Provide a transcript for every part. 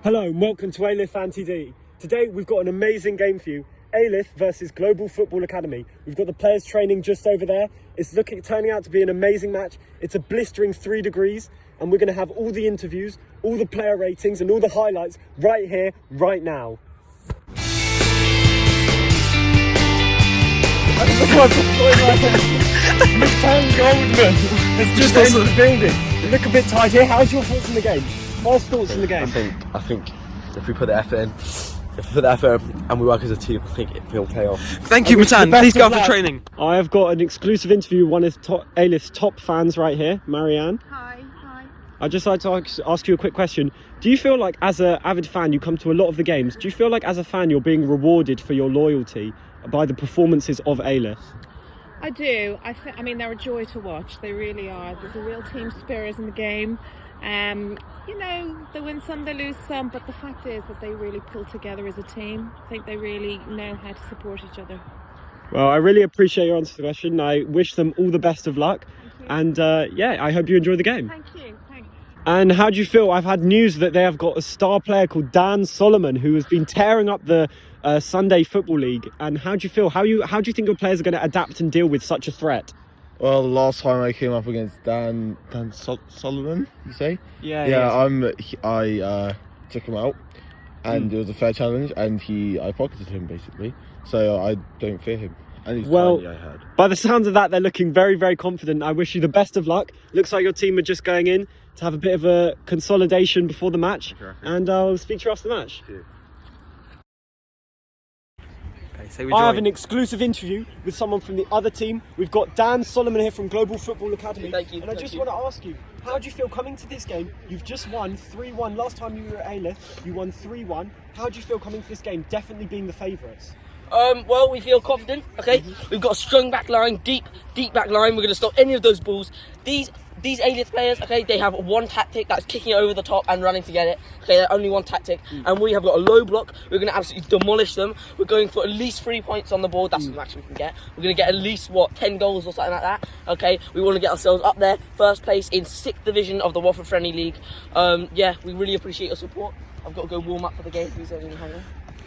Hello and welcome to Alyth TD. Today we've got an amazing game for you. Alyth versus Global Football Academy. We've got the players training just over there. It's turning out to be an amazing match. It's a blistering 3 degrees and we're going to have all the interviews, all the player ratings and all the highlights right here, right now. Mr. Goldman has just entered the building. You look a bit tired here. How's your thoughts on the game? First thoughts on the game? I think if we put the effort in, and we work as a team, I think it'll pay off. Thank you, Matan. Please go for training. I have got an exclusive interview with one of Alyth's top fans right here, Marianne. Hi. I'd just like to ask you a quick question. Do you feel like, as an avid fan, you come to a lot of the games, do you feel like as a fan you're being rewarded for your loyalty by the performances of Alyth? I do. I mean, they're a joy to watch. They really are. There's a real team spirit in the game. You know, they win some, they lose some, but the fact is that they really pull together as a team. I think they really know how to support each other. Well, I really appreciate your answer to the question. I wish them all the best of luck. And yeah, I hope you enjoy the game. Thank you. Thanks. And how do you feel? I've had news that they have got a star player called Dan Solomon who has been tearing up the Sunday Football League. And how do you feel? How do you think your players are going to adapt and deal with such a threat? Well, the last time I came up against Dan Solomon, you say? Yeah. I took him out, and it was a fair challenge, and I pocketed him basically. So I don't fear him. And he's tiny, I heard. By the sounds of that, they're looking very, very confident. I wish you the best of luck. Looks like your team are just going in to have a bit of a consolidation before the match, and I'll speak to you after the match. I have an exclusive interview with someone from the other team. We've got Dan Solomon here from Global Football Academy. Thank you. And I just want to ask you, how do you feel coming to this game? You've just won 3-1. Last time you were at Alyth, you won 3-1. How do you feel coming to this game, definitely being the favourites? Well, we feel confident, okay? We've got a strong back line, deep back line. We're going to stop any of those balls. These Alyth players, okay, they have one tactic, that's kicking it over the top and running to get it. Okay, they're only one tactic. And we have got a low block. We're going to absolutely demolish them. We're going for at least 3 points on the board. That's the max we can get. We're going to get at least, 10 goals or something like that. Okay, we want to get ourselves up there. First place in 6th division of the Watford Friendly League. Yeah, we really appreciate your support. I've got to go warm up for the game. Please don't even hang on.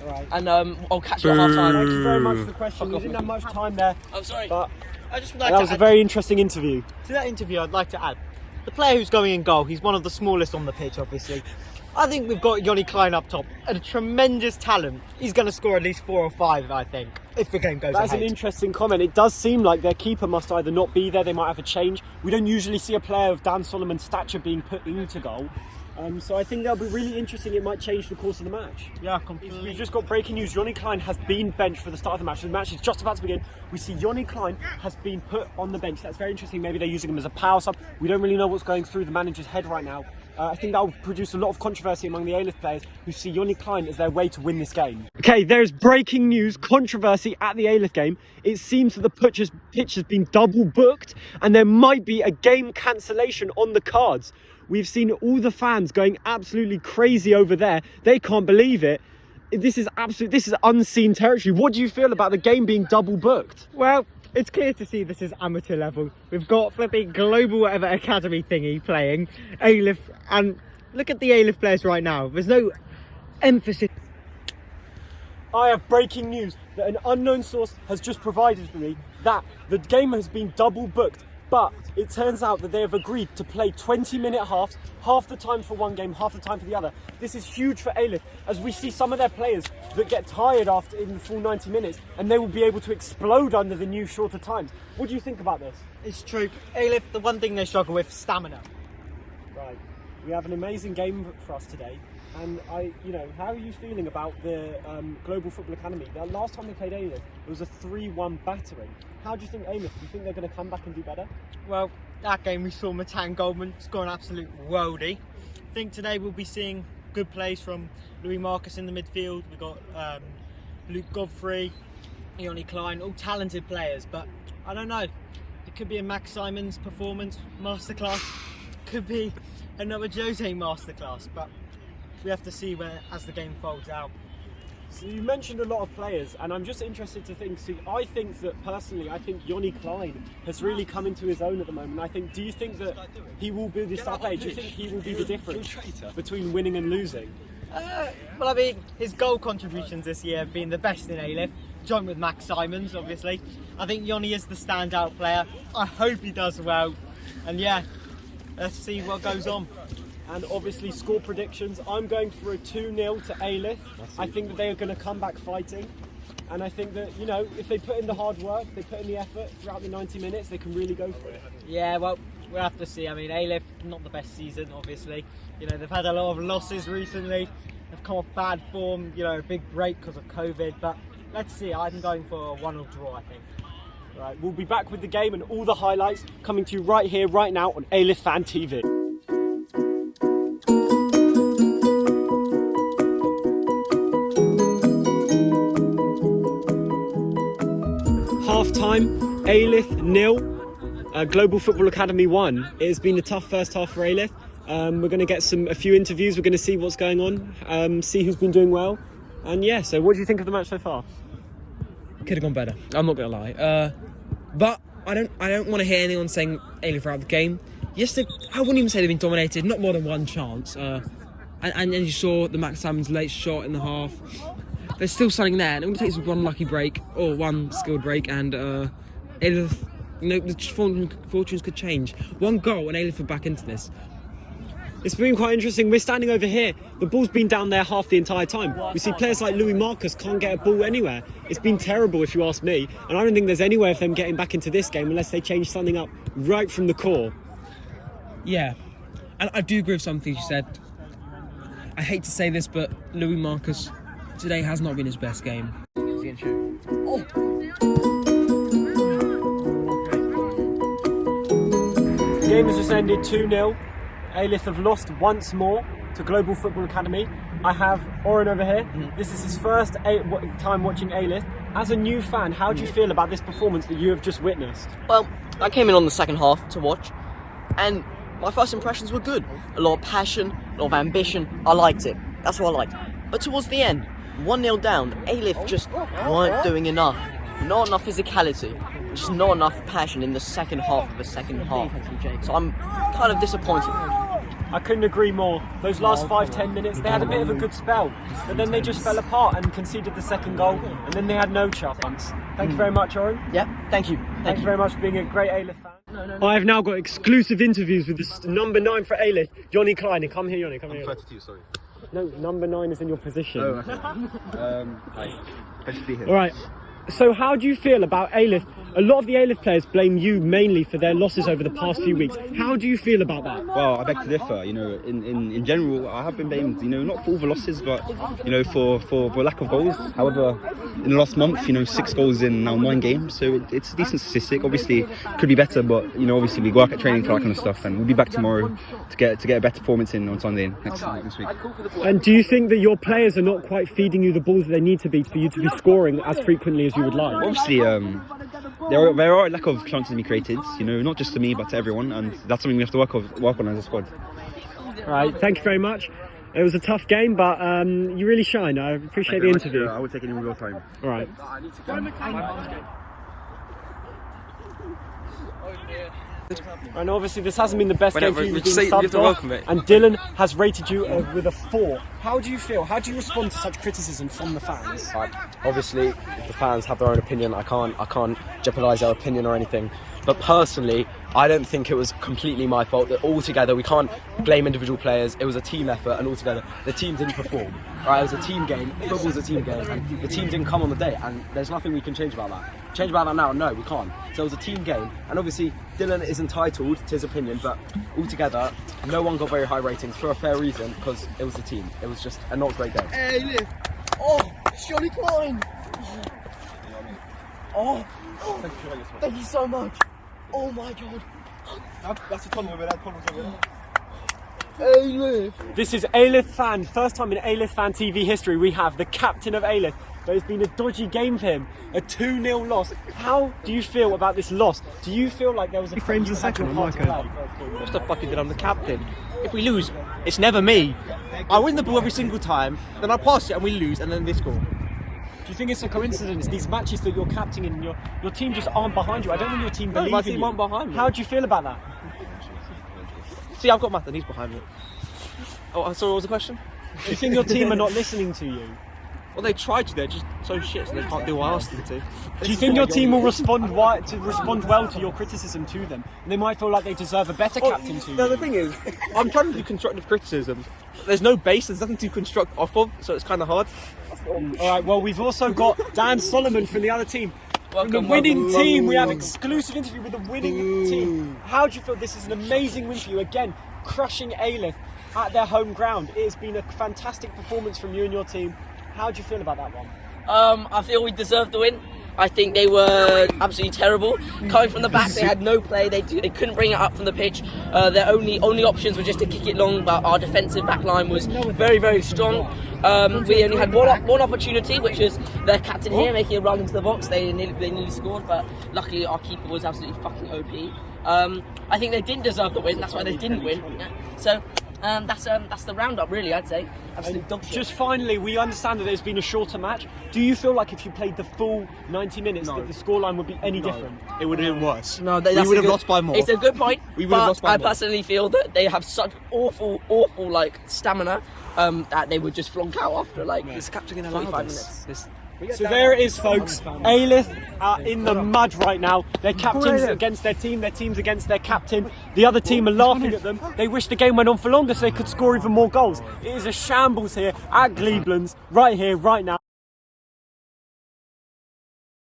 Right. And I'll catch you at half time. Thank you very much for the question. We didn't have much time there. I'm sorry. But I just would like that to was a add very interesting interview. to that interview. I'd like to add the player who's going in goal. He's one of the smallest on the pitch, obviously. I think we've got Johnny Klein up top, a tremendous talent. He's going to score at least 4 or 5, I think, if the game goes ahead. That's an interesting comment. It does seem like their keeper must either not be there, they might have a change. We don't usually see a player of Dan Solomon's stature being put into goal. So I think that'll be really interesting. It might change the course of the match. Yeah, completely. We've just got breaking news. Johnny Klein has been benched for the start of the match. The match is just about to begin. We see Johnny Klein has been put on the bench. That's very interesting. Maybe they're using him as a power sub. We don't really know what's going through the manager's head right now. I think that will produce a lot of controversy among the Alyth players who see Johnny Klein as their way to win this game. Okay, there's breaking news, controversy at the Alyth game. It seems that the pitch has been double booked and there might be a game cancellation on the cards. We've seen all the fans going absolutely crazy over there. They can't believe it. This is unseen territory. What do you feel about the game being double booked? Well, it's clear to see this is amateur level. We've got flipping global whatever academy thingy playing Alyth, and look at the Alyth players right now. There's no emphasis. I have breaking news that an unknown source has just provided for me that the game has been double booked. But it turns out that they have agreed to play 20-minute halves, half the time for one game, half the time for the other. This is huge for Alyth, as we see some of their players that get tired after in the full 90 minutes, and they will be able to explode under the new shorter times. What do you think about this? It's true. Alyth, the one thing they struggle with, stamina. Right. We have an amazing game for us today. And how are you feeling about the Global Football Academy? The last time they played Alyth, it was a 3-1 battering. How do you think Alyth? Do you think they're going to come back and do better? Well, that game we saw Matan Goldman score an absolute worldie. I think today we'll be seeing good plays from Louis Marcus in the midfield. We've got Luke Godfrey, Johnny Klein, all talented players. But I don't know. It could be a Max Simons performance masterclass. Could be another Jose masterclass. But we have to see as the game folds out. So you mentioned a lot of players, and I'm just interested to think. So I think that personally, I think Johnny Klein has really come into his own at the moment. Do you think that he will be the star player? Do you think he will be the difference between winning and losing? Well, I mean, his goal contributions this year have been the best in Alyth, joint with Max Simons, obviously. I think Yoni is the standout player. I hope he does well. And yeah, let's see what goes on. And obviously score predictions. I'm going for a 2-0 to Alyth. I think that they are going to come back fighting. And I think that, you know, if they put in the hard work, they put in the effort throughout the 90 minutes, they can really go for it. Yeah, well, we'll have to see. I mean, Alyth, not the best season, obviously. You know, they've had a lot of losses recently. They've come off bad form, you know, a big break because of COVID. But let's see. I'm going for a 1-0 draw, I think. Right, we'll be back with the game and all the highlights coming to you right here, right now on Alyth Fan TV. Half time, Alyth 0, Global Football Academy 1. It has been a tough first half for Alyth. We're going to get a few interviews. We're going to see what's going on, see who's been doing well, and yeah. So, what do you think of the match so far? Could have gone better. I'm not gonna lie. But I don't want to hear anyone saying Alyth throughout the game. Yes, I wouldn't even say they've been dominated. Not more than one chance. And you saw the Max Salmon's late shot in the half. There's still something there, and it only takes one lucky break or one skilled break, and Alyth, you know, the fortunes could change. One goal, and Alyth are back into this. It's been quite interesting. We're standing over here. The ball's been down there half the entire time. We see players like Louis Marcus can't get a ball anywhere. It's been terrible, if you ask me. And I don't think there's any way of them getting back into this game unless they change something up right from the core. Yeah, and I do agree with some things you said. I hate to say this, but Louis Marcus today has not been his best game. Game has just ended 2-0. Alyth have lost once more to Global Football Academy. I have Oren over here. This is his first time watching Alyth. As a new fan, how do you feel about this performance that you have just witnessed? Well, I came in on the second half to watch, and my first impressions were good. A lot of passion, a lot of ambition. I liked it. That's what I liked. But towards the end, 1-0 down, Alyth just weren't doing enough. Not enough physicality. Just not enough passion in the second half of the second half. So I'm kind of disappointed. I couldn't agree more. Those last 5-10 minutes, they had a bit of a good spell, but then they just fell apart and conceded the second goal, and then they had no chance. Thank you very much, Oren. Yeah, thank you. Thank you very much for being a great Alyth fan. I have now got exclusive interviews with the number 9 for Alyth, Yoni Klein. Come here, Yoni. Come here. 32, sorry. No, number 9 is in your position. Oh, okay. Hi. Pleasure to be here. All right. So how do you feel about Alyth? A lot of the Alyth players blame you mainly for their losses over the past few weeks. How do you feel about that? Well, I beg to differ. You know, in general, I have been blamed. You know, not for all the losses, but you know, for lack of goals. However, in the last month, you know, 6 goals in now 9 games, so it's a decent statistic. Obviously, could be better, but you know, obviously we work at training for that kind of stuff, and we'll be back tomorrow to get a better performance in on Sunday next week. And do you think that your players are not quite feeding you the balls that they need to be for you to be scoring as frequently as you would like? Obviously, there are a lack of chances to be created. You know, not just to me, but to everyone, and that's something we have to work on as a squad. All right, thank you very much. It was a tough game, but you really shine. I appreciate the interview. I would take any more of your time. All right. And obviously this hasn't been the best game for you. You've been subbed off, and Dylan has rated you with a 4. How do you feel? How do you respond to such criticism from the fans? Obviously, if the fans have their own opinion, I can't jeopardise their opinion or anything. But personally, I don't think it was completely my fault. That altogether, we can't blame individual players. It was a team effort, and altogether, the team didn't perform. Right, it was a team game. Football's a team game, and the team didn't come on the day. And there's nothing we can change about that. Change about that now? No, we can't. So it was a team game, and obviously Dylan is entitled to his opinion. But altogether, no one got very high ratings for a fair reason, because it was a team. It was just a not great game. Alyth! Oh, it's Johnny Klein! Oh, thank you so much. Oh my god. That's a tunnel over there. Alyth! This is Alyth Fan. First time in Alyth Fan TV history we have the captain of Alyth. But it's been a dodgy game for him. A 2-0 loss. How do you feel about this loss? Do you feel like there was a frames a second? What's the fucking did? I'm the captain. If we lose, it's never me. I win the ball every single time, then I pass it and we lose, and then they score. Do you think it's a coincidence, these matches that you're captaining and your team just aren't behind you? I don't think your team believes my in team you. aren't behind me. How do you feel about that? See, I've got Matt and he's behind me. Oh, sorry, what was the question? Do you think your team are not listening to you? Well, they tried to. They're just so shit, so they can't do what I asked them to. Do you think your team will respond well to your criticism to them? And they might feel like they deserve a better captain to you? No, the thing is, I'm trying to do constructive criticism. There's no base, there's nothing to construct off of, so it's kind of hard. Alright, well, we've also got Dan Solomon from the other team. From the winning team, we have exclusive interview with the winning team. How do you feel? This is an amazing win for you. Again, crushing Alyth at their home ground. It has been a fantastic performance from you and your team. How do you feel about that one? I feel we deserved the win. I think they were absolutely terrible. Coming from the back, they had no play. They couldn't bring it up from the pitch. Their only options were just to kick it long, but our defensive back line was very, very strong. We only had one opportunity, which was their captain here making a run into the box. They nearly scored, but luckily our keeper was absolutely fucking OP. I think they didn't deserve the win. That's why they didn't win. Yeah. So that's the roundup, really. I'd say. Absolute dog shit. Just finally, we understand that there's been a shorter match. Do you feel like if you played the full 90 minutes, that the scoreline would be any different? It would have been worse. No, we would have lost by more. It's a good point. We would have lost by more. I personally feel that they have such awful like stamina that they would just flonk out after like 45 minutes. So there it is, folks. Alyth are in the mud right now. Their captains against their team, their teams against their captain. The other team are laughing at them. They wish the game went on for longer so they could score even more goals. It is a shambles here at Gleeblands, right here, right now.